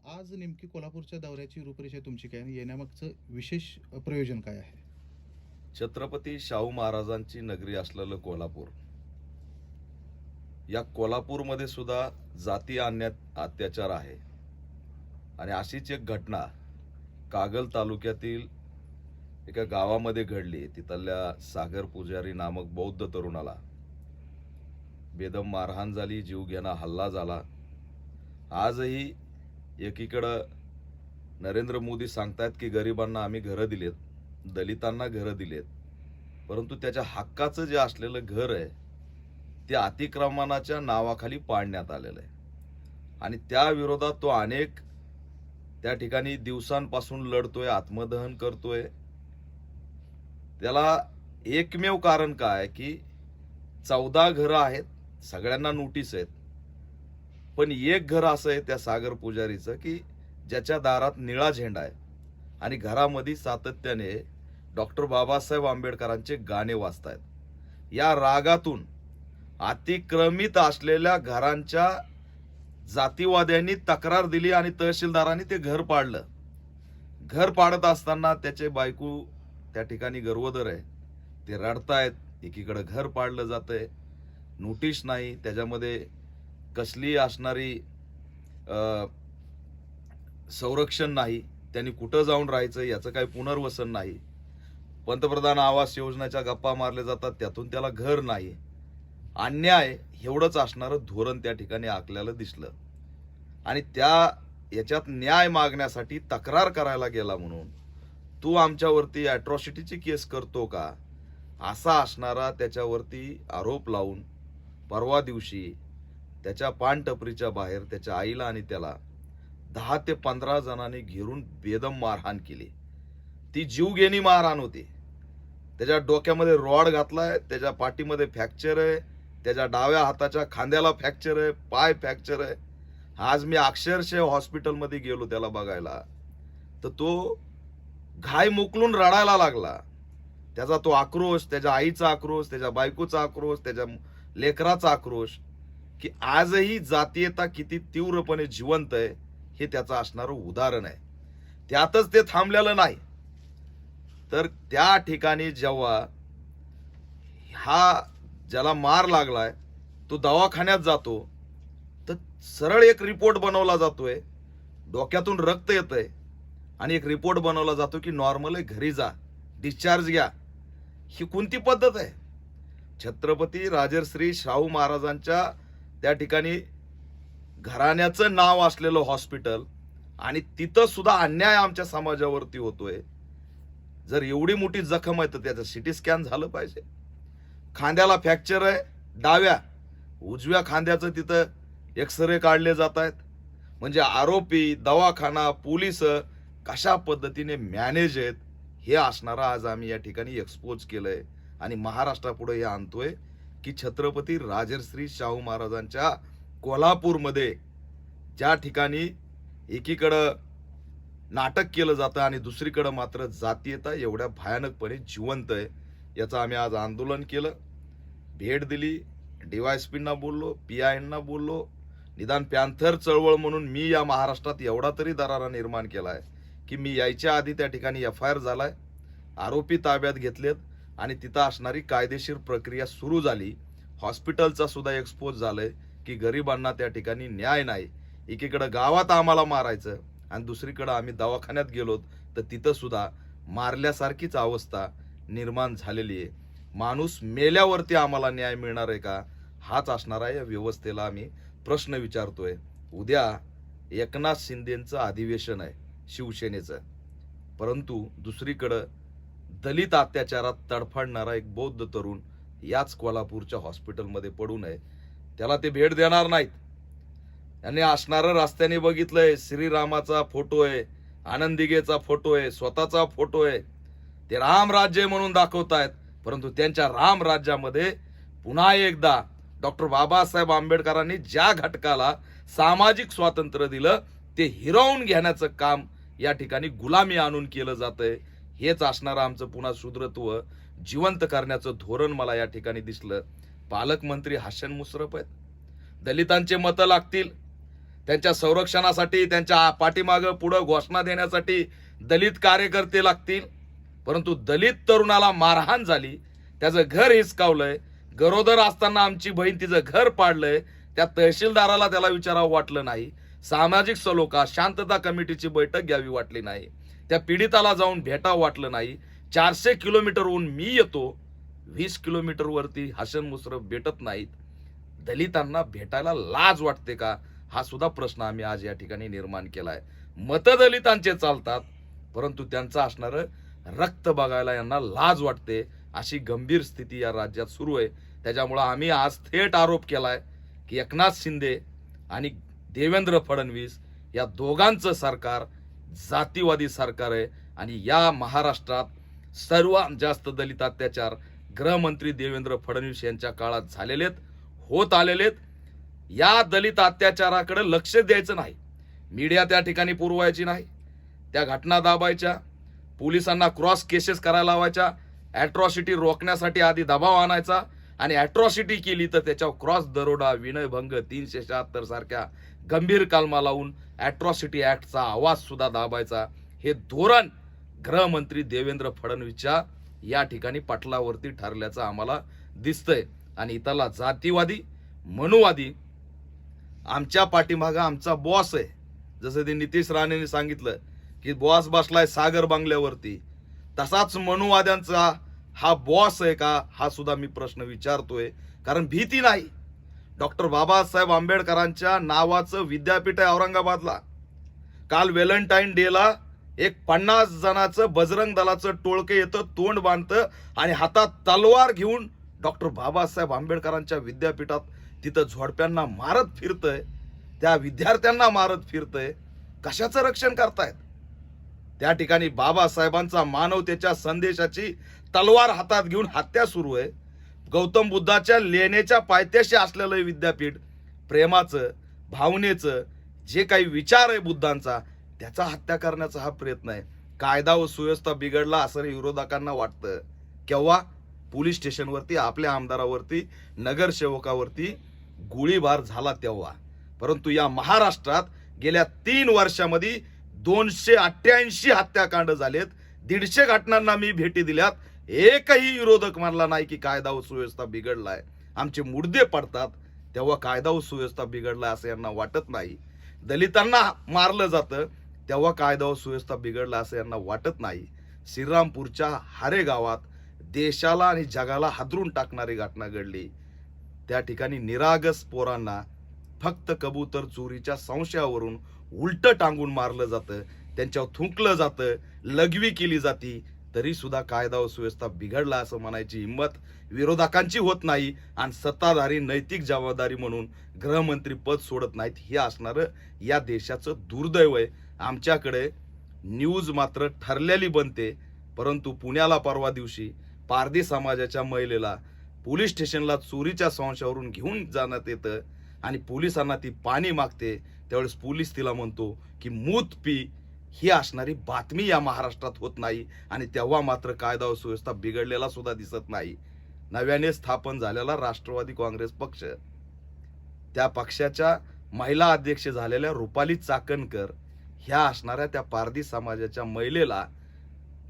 आज नेमकी कोल्हापूरच्या दौऱ्याची रूपरेषा तुमची काय आणि येण्यामागचं विशेष प्रयोजन काय आहे? छत्रपती शाहू महाराजांची नगरी असलेलं कोल्हापूर, या कोल्हापूरमध्ये सुद्धा जाती अत्याचार आहे. आणि अशीच एक घटना कागल तालुक्यातील एका गावामध्ये घडली. तिथल्या सागर पुजारी नामक बौद्ध तरुणाला बेदम मारहाण झाली, जीवघेणा हल्ला झाला. आजही एकीकडं नरेंद्र मोदी सांगतायत की गरिबांना आम्ही घरं दिलेत, दलितांना घरं दिलेत, परंतु त्याच्या हक्काचं जे असलेलं घर आहे ते अतिक्रमणाच्या नावाखाली पाडण्यात आलेलं आहे. आणि त्या विरोधात तो अनेक त्या ठिकाणी दिवसांपासून लढतोय, आत्मदहन करतोय. त्याला एकमेव कारण काय की 14 घरं आहेत, सगळ्यांना नोटीस आहेत, पण एक घर असं आहे त्या सागर पुजारीचं की ज्याच्या दारात निळा झेंडा आहे आणि घरामध्ये सातत्याने डॉक्टर बाबासाहेब आंबेडकरांचे गाणे वाजतायत. या रागातून अतिक्रमित असलेल्या घरांच्या जातीवाद्यांनी तक्रार दिली आणि तहसीलदारांनी ते घर पाडलं. घर पाडत असताना त्याचे बायको त्या ठिकाणी गर्भोदर आहे, ते रडतायत. एकीकडे घर पाडलं जातंय, नोटीस नाही, त्याच्यामध्ये कसली असणारी संरक्षण नाही, त्यांनी कुठं जाऊन राहायचं याचं काही पुनर्वसन नाही. पंतप्रधान आवास योजनेच्या गप्पा मारल्या जातात, त्यातून त्याला घर नाही. अन्याय एवढंच असणारं धोरण त्या ठिकाणी आखल्याला दिसलं. आणि याच्यात न्याय मागण्यासाठी तक्रार करायला गेला म्हणून तू आमच्यावरती अॅट्रॉसिटीची केस करतो का, असा असणारा त्याच्यावरती आरोप लावून परवा दिवशी त्याच्या पानटपरीच्या बाहेर त्याच्या आईला आणि त्याला 10 ते 15 जणांनी घेरून बेदम मारहाण केली. ती जीवघेणी मारहाण होती. त्याच्या डोक्यामध्ये रॉड घातलाय, त्याच्या पाठीमध्ये फ्रॅक्चर आहे, त्याच्या डाव्या हाताच्या खांद्याला फ्रॅक्चर आहे, पाय फ्रॅक्चर आहे. आज मी अक्षरशः हॉस्पिटलमध्ये गेलो त्याला बघायला, तर तो घाय मोकलून रडायला लागला. त्याचा तो आक्रोश, त्याच्या आईचा आक्रोश, त्याच्या बायकोचा आक्रोश, त्याच्या लेकराचा आक्रोश, की आजही जातीयता किती तीव्रपणे जिवंत आहे हे त्याचं असणारं उदाहरण आहे. त्यातच ते थांबलेलं नाही, तर त्या ठिकाणी जेव्हा हा ज्याला मार लागलाय तो दवाखान्यात जातो, तर सरळ एक रिपोर्ट बनवला जातोय, डोक्यातून रक्त येतंय आणि एक रिपोर्ट बनवला जातो की नॉर्मल आहे, घरी जा, डिस्चार्ज घ्या. ही कोणती पद्धत आहे? छत्रपती राजर्षी शाहू महाराजांच्या त्या ठिकाणी घराण्याचं नाव असलेलं हॉस्पिटल, आणि तिथं सुद्धा अन्याय आमच्या समाजावरती होतोय. जर एवढी मोठी जखम आहे तर त्याचं सिटी स्कॅन झालं पाहिजे. खांद्याला फ्रॅक्चर आहे डाव्या, उजव्या खांद्याचं तिथं एक्सरे काढले जात आहेत. म्हणजे आरोपी, दवाखाना, पोलीस कशा पद्धतीने मॅनेज आहेत हे असणारा आज आम्ही या ठिकाणी एक्सपोज केलंय आणि महाराष्ट्रापुढे हे आणतोय की छत्रपती राजर्षी शाहू महाराजांच्या कोल्हापूरमध्ये ज्या ठिकाणी एकीकडं नाटक केलं जातं आणि दुसरीकडं मात्र जातीयता एवढ्या भयानकपणे जिवंत आहे, याचं आम्ही आज आंदोलन केलं, भेट दिली, डीवायएसपींना बोललो, पीआयना बोललो. निदान पॅन्थर चळवळ म्हणून मी या महाराष्ट्रात एवढा तरी दरारा निर्माण केलाय की मी यायच्या आधी त्या ठिकाणी FIR झालाय, आरोपी ताब्यात घेतलेत आणि तिथं असणारी कायदेशीर प्रक्रिया सुरू झाली. हॉस्पिटलचा सुद्धा एक्सपोज झालंय की गरिबांना त्या ठिकाणी न्याय नाही. एकीकडं गावात आम्हाला मारायचं आणि दुसरीकडं आम्ही दवाखान्यात गेलो तर तिथं सुद्धा मारल्यासारखीच अवस्था निर्माण झालेली आहे. माणूस मेल्यावरती आम्हाला न्याय मिळणार आहे का, हाच असणारा या व्यवस्थेला आम्ही प्रश्न विचारतोय. उद्या एकनाथ शिंदेचं अधिवेशन आहे शिवसेनेचं, परंतु दुसरीकडं दलित अत्याचारात तडफडणारा एक बौद्ध तरुण याच कोल्हापूरच्या हॉस्पिटलमध्ये पडू नये, त्याला ते भेट देणार नाहीत. यांनी असणारं रस्त्याने बघितलंय, श्रीरामाचा फोटो आहे, आनंदिगेचा फोटो आहे, स्वतःचा फोटो आहे. ते राम राज्य म्हणून दाखवतायत, परंतु त्यांच्या राम राज्यामध्ये पुन्हा एकदा डॉक्टर बाबासाहेब आंबेडकरांनी ज्या घटकाला सामाजिक स्वातंत्र्य दिलं ते हिरावून घेण्याचं काम या ठिकाणी गुलामी आणून केलं जातंय. हेच असणारं आमचं पुन्हा शूद्रत्व जिवंत करण्याचं धोरण मला या ठिकाणी दिसलं. पालकमंत्री हसन मुश्रफ आहेत, दलितांचे मतं लागतील, त्यांच्या संरक्षणासाठी, त्यांच्या पाठीमागं पुढं घोषणा देण्यासाठी दलित कार्यकर्ते लागतील. परंतु दलित तरुणाला मारहाण झाली, त्याचं घर हिसकावलंय, गरोदर असताना आमची बहीण तिचं घर पाडलंय, त्या तहसीलदाराला त्याला विचारावं वाटलं नाही. सामाजिक सलोखा शांतता कमिटीची बैठक घ्यावी वाटली नाही. त्या पीडिताला जाऊन भेटावं वाटलं नाही. 400 किलोमीटरहून मी येतो, 20 किलोमीटरवरती हसन मुश्रफ भेटत नाहीत. दलितांना भेटायला लाज वाटते का? हा सुद्धा प्रश्न आम्ही आज या ठिकाणी निर्माण केलाय. मत दलितांचे चालतात, परंतु त्यांचं असणारं रक्त बघायला यांना लाज वाटते. अशी गंभीर स्थिती या राज्यात सुरू आहे. त्याच्यामुळं आम्ही आज थेट आरोप केलाय की एकनाथ शिंदे आणि देवेंद्र फडणवीस या दोघांचं सरकार जातीवादी सरकार आहे. आणि या महाराष्ट्रात सर्वात जास्त दलित अत्याचार गृहमंत्री देवेंद्र फडणवीस यांच्या काळात झालेलेत, होत आलेलेत. या दलित अत्याचाराकडे लक्ष द्यायचं नाही, मीडिया त्या ठिकाणी पुरवायची नाही, त्या घटना दाबायच्या, पोलिसांना क्रॉस केसेस करायला लावायच्या, ॲट्रॉसिटी रोखण्यासाठी आधी दबाव आणायचा, आणि ॲट्रॉसिटी केली तर त्याच्यावर क्रॉस दरोडा, विनयभंग, 376 सारख्या गंभीर कलमा लावून ॲट्रॉसिटी ऍक्टचा आवाज सुद्धा दाबायचा. हे धोरण गृहमंत्री देवेंद्र फडणवीसच्या या ठिकाणी पटलावरती ठरल्याचं आम्हाला दिसतंय. आणि इथला जातीवादी, मनुवादी आमच्या पाठीमागं आमचा बॉस आहे. जसं ते नितीश राणेंनी सांगितलं की बॉस बसलाय सागर बंगल्यावरती, तसाच मनुवाद्यांचा हा बॉस आहे का? हा सुद्धा मी प्रश्न विचारतोय. कारण भीती नाही. डॉक्टर बाबासाहेब आंबेडकरांच्या नावाचं विद्यापीठ आहे औरंगाबादला. काल व्हॅलेंटाईन डेला एक 50 जणांचं बजरंग दलाचं टोळके येतं, तोंड बांधतं आणि हातात तलवार घेऊन डॉक्टर बाबासाहेब आंबेडकरांच्या विद्यापीठात तिथं झोडप्यांना मारत फिरतंय, त्या विद्यार्थ्यांना मारत फिरतंय. कशाचं रक्षण करतायत? त्या ठिकाणी बाबासाहेबांचा मानवतेच्या संदेशाची तलवार हातात घेऊन हत्या सुरू आहे. गौतम बुद्धाच्या लेण्याच्या पायथ्याशी असलेलं विद्यापीठ प्रेमाचं, भावनेचं जे काही विचार आहे बुद्धांचा, त्याचा हत्या करण्याचा हा प्रयत्न आहे. कायदा व सुव्यवस्था बिघडला असं विरोधकांना वाटतं. केव्हा? पोलीस स्टेशनवरती आपल्या आमदारावरती, नगरसेवकावरती गोळीबार झाला तेव्हा. परंतु या महाराष्ट्रात गेल्या 3 वर्षामध्ये 288 हत्याकांड झालेत. 150 घटनांना मी भेटी दिल्यात. एकही विरोधक म्हणला नाही की कायदा व सुव्यवस्था बिघडलाय. आमचे मुर्दे पडतात तेव्हा कायदा व सुव्यवस्था बिघडलाय असं यांना वाटत नाही. दलितांना मारलं जातं तेव्हा कायदा व सुव्यवस्था बिघडला असं यांना वाटत नाही. श्रीरामपूरच्या हारे गावात देशाला आणि जगाला हादरून टाकणारी घटना घडली. त्या ठिकाणी निरागस पोरांना फक्त कबूतर चोरीच्या संशयावरून उलट टांगून मारलं जातं, त्यांच्यावर थुंकलं जातं, लघवी केली जाती, तरी सुद्धा कायदा व सुव्यवस्था बिघडला असं म्हणायची हिंमत विरोधकांची होत नाही. आणि सत्ताधारी नैतिक जबाबदारी म्हणून गृहमंत्री पद सोडत नाहीत. हे असणारं या देशाचं दुर्दैव आहे. आमच्याकडे न्यूज मात्र ठरलेली बनते. परंतु पुण्याला परवा दिवशी पारधी समाजाच्या महिलेला पोलीस स्टेशनला चोरीच्या संशयावरून घेऊन जाण्यात येतं आणि पोलिसांना ती पाणी मागते. त्यावेळेस पोलीस तिला म्हणतो की मूत पी. ही असणारी बातमी या महाराष्ट्रात होत नाही. आणि तेव्हा मात्र कायदा व सुव्यवस्था बिघडलेला सुद्धा दिसत नाही. नव्याने स्थापन झालेला राष्ट्रवादी काँग्रेस पक्ष, त्या पक्षाच्या महिला अध्यक्ष झालेल्या रुपाली चाकणकर ह्या असणाऱ्या त्या पारधी समाजाच्या महिलेला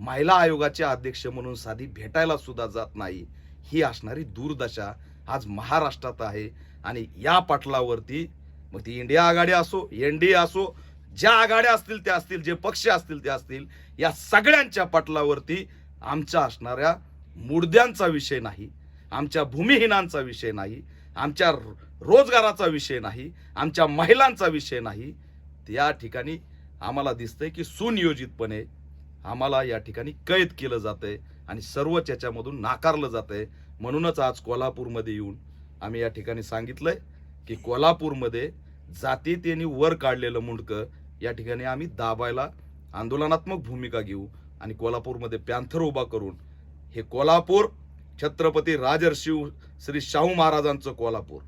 महिला आयोगाचे अध्यक्ष म्हणून साधी भेटायला सुद्धा जात नाही. ही असणारी दुर्दशा आज महाराष्ट्रात आहे. आणि या पटलावरती मग ती इंडिया आघाडी असो, एनडीए असो, ज्या आघाड्या असतील त्या असतील, जे पक्ष असतील ते असतील, या सगळ्यांच्या पटलावरती आमच्या असणाऱ्या मुर्द्यांचा विषय नाही, आमच्या भूमिहीनांचा विषय नाही, आमच्या रोजगाराचा विषय नाही, आमच्या महिलांचा विषय नाही. त्या ठिकाणी आम्हाला दिसतंय की सुनियोजितपणे आम्हाला या ठिकाणी कैद केलं जातंय आणि सर्वच याच्यामधून नाकारलं जातंय. म्हणूनच आज कोल्हापूरमध्ये येऊन आम्ही या ठिकाणी सांगितलंय की कोल्हापूरमध्ये जातीतेने वर काढलेलं मुंडकं या ठिकाणी आम्ही दाबायला आंदोलनात्मक भूमिका घेऊ आणि कोल्हापूरमध्ये पॅन्थर उभा करून हे कोल्हापूर छत्रपती राजर्षी श्री शाहू महाराजांचं कोल्हापूर,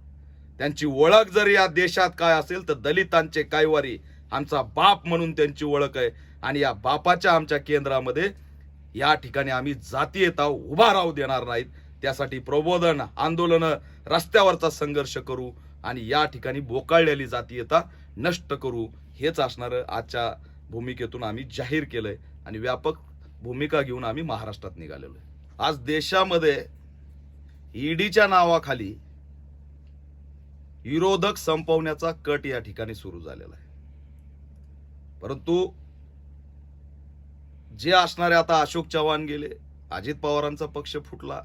त्यांची ओळख जर या देशात काय असेल तर दलितांचे कायवारी आमचा बाप म्हणून त्यांची ओळख आहे. आणि या बापाच्या आमच्या केंद्रामध्ये या ठिकाणी आम्ही जातीयता उभा राहू देणार नाहीत. त्यासाठी प्रबोधन, आंदोलन, रस्त्यावरचा संघर्ष करू आणि या ठिकाणी बोकाळलेली जातीयता नष्ट करू हेच असणारं आजच्या भूमिकेतून आम्ही जाहीर केलंय आणि व्यापक भूमिका घेऊन आम्ही महाराष्ट्रात निघालेलो आहे. आज देशामध्ये ईडीच्या नावाखाली विरोधक संपवण्याचा कट या ठिकाणी सुरू झालेला आहे. परंतु जे असणारे आता अशोक चव्हाण गेले, अजित पवारांचा पक्ष फुटला,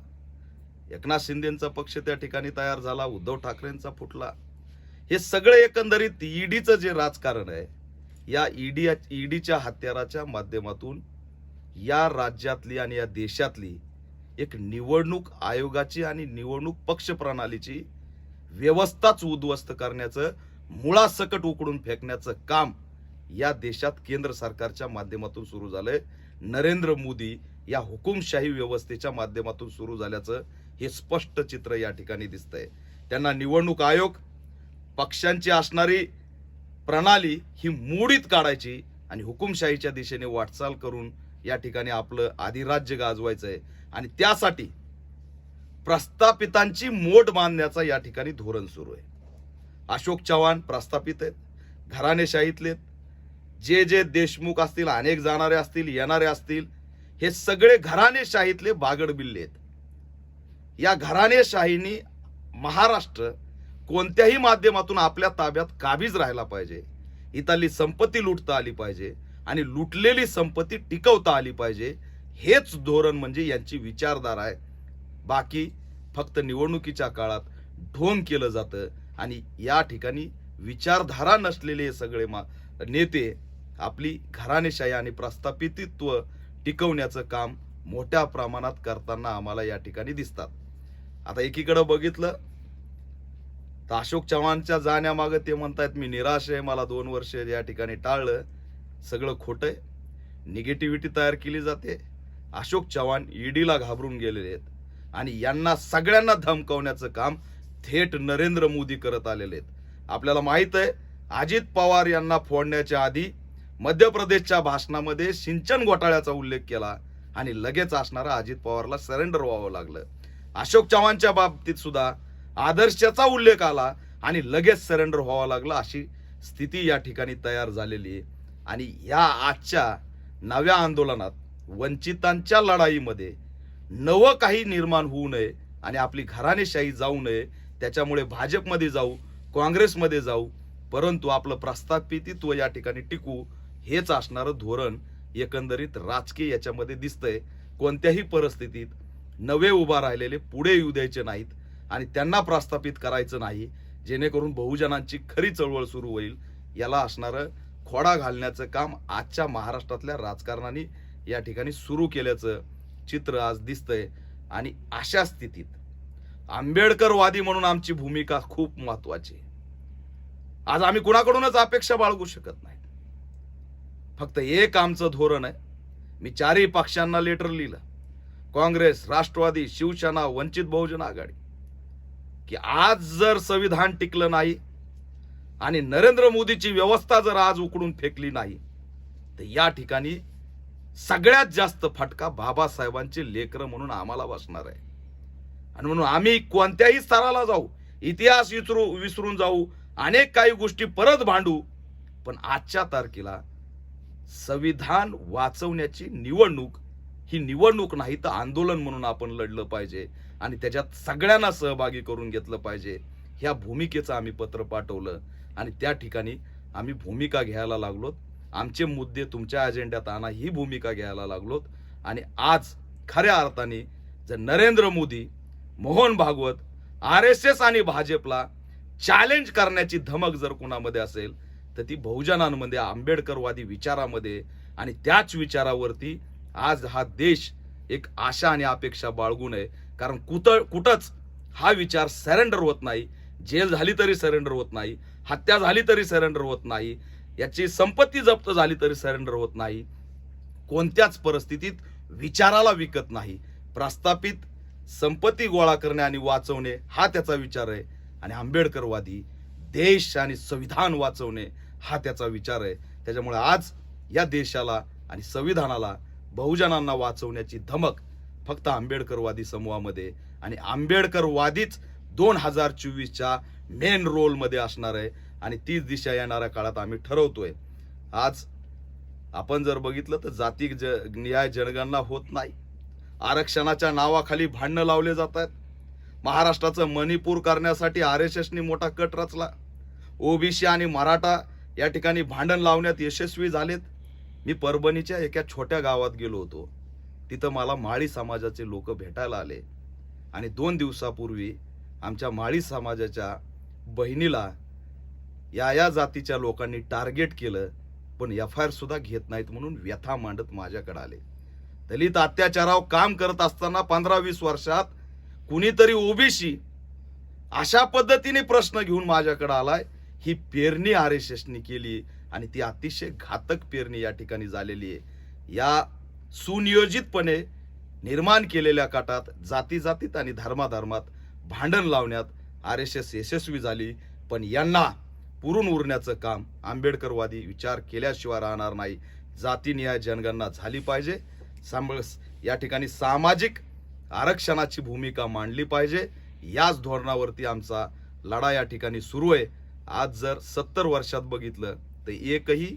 एकनाथ शिंदेचा पक्ष त्या ठिकाणी तयार झाला, उद्धव ठाकरेंचा फुटला. हे सगळे एकंदरीत ईडीचं जे राजकारण आहे, या ईडीच्या हत्याराच्या माध्यमातून या राज्यातली आणि या देशातली एक निवडणूक आयोगाची आणि निवडणूक पक्ष प्रणालीची व्यवस्थाच उद्ध्वस्त करण्याचं, मुळासकट उकडून फेकण्याचं काम या देशात केंद्र सरकारच्या माध्यमातून सुरू झालंय. नरेंद्र मोदी या हुकुमशाही व्यवस्थेच्या माध्यमातून सुरू झाल्याचं हे स्पष्ट चित्र या ठिकाणी दिसतंय. त्यांना निवडणूक आयोग, पक्षांची असणारी प्रणाली ही मोडीत काढायची आणि हुकुमशाहीच्या दिशेने वाटचाल करून या ठिकाणी आपलं अधिराज्य गाजवायचंय आणि त्यासाठी प्रस्थापितांची मोड बांधण्याचा या ठिकाणी धोरण सुरू आहे. अशोक चव्हाण प्रस्थापित आहेत, घराणेशाहीतले. जे देशमुख असतील, अनेक जाणारे असतील, येणारे असतील, हे सगळे घराणेशाहीतले बागडबिल्ले आहेत. या घराणेशाहीनी महाराष्ट्र कोणत्याही माध्यमातून आपल्या ताब्यात काबीज राहायला पाहिजे. इथली संपत्ती लुटता आली पाहिजे आणि लुटलेली संपत्ती टिकवता आली पाहिजे. हेच धोरण म्हणजे यांची विचारधारा आहे. बाकी फक्त निवडणुकीच्या काळात ढोंग केलं जातं आणि या ठिकाणी विचारधारा नसलेले हे सगळे नेते आपली घराणेशाही आणि प्रस्थापितत्व टिकवण्याचं काम मोठ्या प्रमाणात करताना आम्हाला या ठिकाणी दिसतात. आता एकीकडे बघितलं तर अशोक चव्हाणच्या जाण्यामागे ते म्हणतायत मी निराश आहे, मला 2 वर्ष या ठिकाणी टाळलं. सगळं खोटं आहे. निगेटिव्हिटी तयार केली जाते. अशोक चव्हाण ईडीला घाबरून गेलेले आहेत आणि यांना सगळ्यांना धमकावण्याचं काम थेट नरेंद्र मोदी करत आलेले आहेत. आपल्याला माहित आहे, अजित पवार यांना फोडण्याच्या आधी मध्य प्रदेशच्या भाषणामध्ये सिंचन घोटाळ्याचा उल्लेख केला आणि लगेच असणारा अजित पवारला सरेंडर व्हावं लागलं. अशोक चव्हाणच्या बाबतीत सुद्धा आदर्शाचा उल्लेख आला आणि लगेच सरेंडर व्हावं लागलं. अशी स्थिती या ठिकाणी तयार झालेली आहे. आणि या आजच्या नव्या आंदोलनात वंचितांच्या लढाईमध्ये नवं काही निर्माण होऊ नये आणि आपली घराणेशाही जाऊ नये, त्याच्यामुळे भाजपमध्ये जाऊ, काँग्रेसमध्ये जाऊ, परंतु आपलं प्रस्थापितत्व या ठिकाणी टिकू, हेच असणारं धोरण एकंदरीत राजकीय याच्यामध्ये दिसतंय. कोणत्याही परिस्थितीत नवे उभा राहिलेले पुढे येऊ द्यायचे नाहीत आणि त्यांना प्रस्थापित करायचं नाही, जेणेकरून बहुजनांची खरी चळवळ सुरू होईल. याला असणारं खोडा घालण्याचं काम आजच्या महाराष्ट्रातल्या राजकारणाने या ठिकाणी सुरू केल्याचं चित्र आज दिसतंय. आणि अशा स्थितीत आंबेडकरवादी म्हणून आमची भूमिका खूप महत्वाची. आज आम्ही कुणाकडूनच अपेक्षा बाळगू शकत नाही. फक्त एक आमचं धोरण आहे. मी 4ही पक्षांना लेटर लिहिलं, काँग्रेस, राष्ट्रवादी, शिवसेना, वंचित बहुजन आघाडी, की आज जर संविधान टिकलं नाही आणि नरेंद्र मोदीची व्यवस्था जर आज उकडून फेकली नाही तर या ठिकाणी सगळ्यात जास्त फटका बाबासाहेबांचे लेकरं म्हणून आम्हाला बसणार आहे. आणि म्हणून आम्ही कोणत्याही स्तराला जाऊ, इतिहास विसरून जाऊ, अनेक काही गोष्टी परत भांडू, पण आजच्या तारखेला संविधान वाचवण्याची निवडणूक ही निवडणूक नाही तर आंदोलन म्हणून आपण लढलं पाहिजे आणि त्याच्यात सगळ्यांना सहभागी करून घेतलं पाहिजे. ह्या भूमिकेचं आम्ही पत्र पाठवलं आणि त्या ठिकाणी आम्ही भूमिका घ्यायला लागलोत. आमचे मुद्दे तुमच्या अजेंड्यात आणा ही भूमिका घ्यायला लागलोत. आणि आज खऱ्या अर्थाने जर नरेंद्र मोदी, मोहन भागवत, RSS आणि भाजपला चॅलेंज करण्याची धमक जर कुणामध्ये असेल तर ती बहुजनांमध्ये, आंबेडकरवादी विचारामध्ये आणि त्याच विचारावरती आज हा देश एक आशा आणि अपेक्षा बाळगू नये. कारण कुठंच हा विचार सरेंडर होत नाही. जेल झाली तरी सरेंडर होत नाही, हत्या झाली तरी सरेंडर होत नाही, याची संपत्ती जप्त झाली तरी सरेंडर होत नाही. कोणत्याच परिस्थितीत विचाराला विकत नाही. प्रस्थापित संपत्ती गोळा करणे आणि वाचवणे हा त्याचा विचार आहे आणि आंबेडकरवादी देश आणि संविधान वाचवणे हा त्याचा विचार आहे. त्याच्यामुळे आज या देशाला आणि संविधानाला, बहुजनांना वाचवण्याची धमक फक्त आंबेडकरवादी समूहामध्ये आणि आंबेडकरवादीच 2024च्या मेन रोल मध्ये असणार आहे. आणि तीच दिशा येणाऱ्या काळात आम्ही ठरवतोय. आज आपण जर बघितलं तर जाती न्याय जनगणना होत नाही. आरक्षणाच्या नावाखाली भांडणं लावले जात आहेत. महाराष्ट्राचं मणिपूर करण्यासाठी RSSनी मोठा कट रचला. ओबीसी आणि मराठा या ठिकाणी भांडण लावण्यात यशस्वी झालेत. मी परभणीच्या एका छोट्या गावात गेलो होतो. तिथं मला माळी समाजाचे लोक भेटायला आले आणि 2 दिवसापूर्वी आमच्या माळी समाजाच्या बहिणीला या जातीच्या लोकांनी टार्गेट केलं, पण FIR सुद्धा घेत नाहीत म्हणून व्यथा मांडत माझ्याकडे आले. दलित अत्याचारावर काम करत असताना 15-20 वर्षात कुणीतरी ओबीसी अशा पद्धतीने प्रश्न घेऊन माझ्याकडे आलाय. ही पेरणी RSSनी केली आणि ती अतिशय घातक पेरणी या ठिकाणी झालेली आहे. या सुनियोजितपणे निर्माण केलेल्या काटात जातीजातीत आणि धर्माधर्मात भांडण लावण्यात RSS यशस्वी झाली. पण यांना पुरून उरण्याचं काम आंबेडकरवादी विचार केल्याशिवाय राहणार नाही. जातीनिहाय जनगणना झाली पाहिजे. या ठिकाणी सामाजिक आरक्षणाची भूमिका मांडली पाहिजे. याच धोरणावरती आमचा लढा या ठिकाणी सुरू आहे. आज जर 70 वर्षात बघितलं तर एकही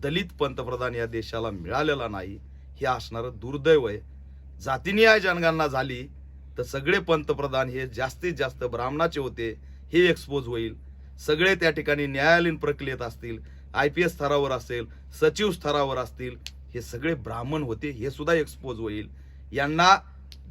दलित पंतप्रधान या देशाला मिळालेला नाही. हे असणारं दुर्दैव आहे. जातीनिहाय जनगणना झाली तर सगळे पंतप्रधान हे जास्तीत जास्त ब्राह्मणाचे होते हे एक्सपोज होईल. सगळे त्या ठिकाणी न्यायालयीन प्रक्रियेत असतील, IPS स्तरावर असेल, सचिव स्तरावर असतील, हे सगळे ब्राह्मण होते हे सुद्धा एक्सपोज होईल. यांना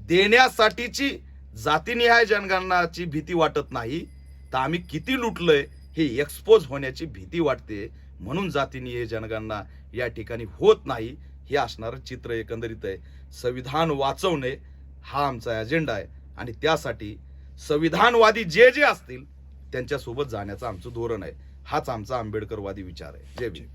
देण्यासाठीची जातीनिहाय जनगणनाची भीती वाटत नाही तर आम्ही किती लुटलोय हे एक्सपोज होण्याची भीती वाटते. म्हणून जातीनिहाय जनगणना या ठिकाणी होत नाही. हे असणारं चित्र एकंदरीत आहे. संविधान वाचवणे हा आमचा अजेंडा आहे आणि त्यासाठी संविधानवादी जे जे असतील त्यांच्यासोबत जाण्याचं आमचं धोरण आहे. हाच आमचा आंबेडकरवादी विचार आहे. जय भीम.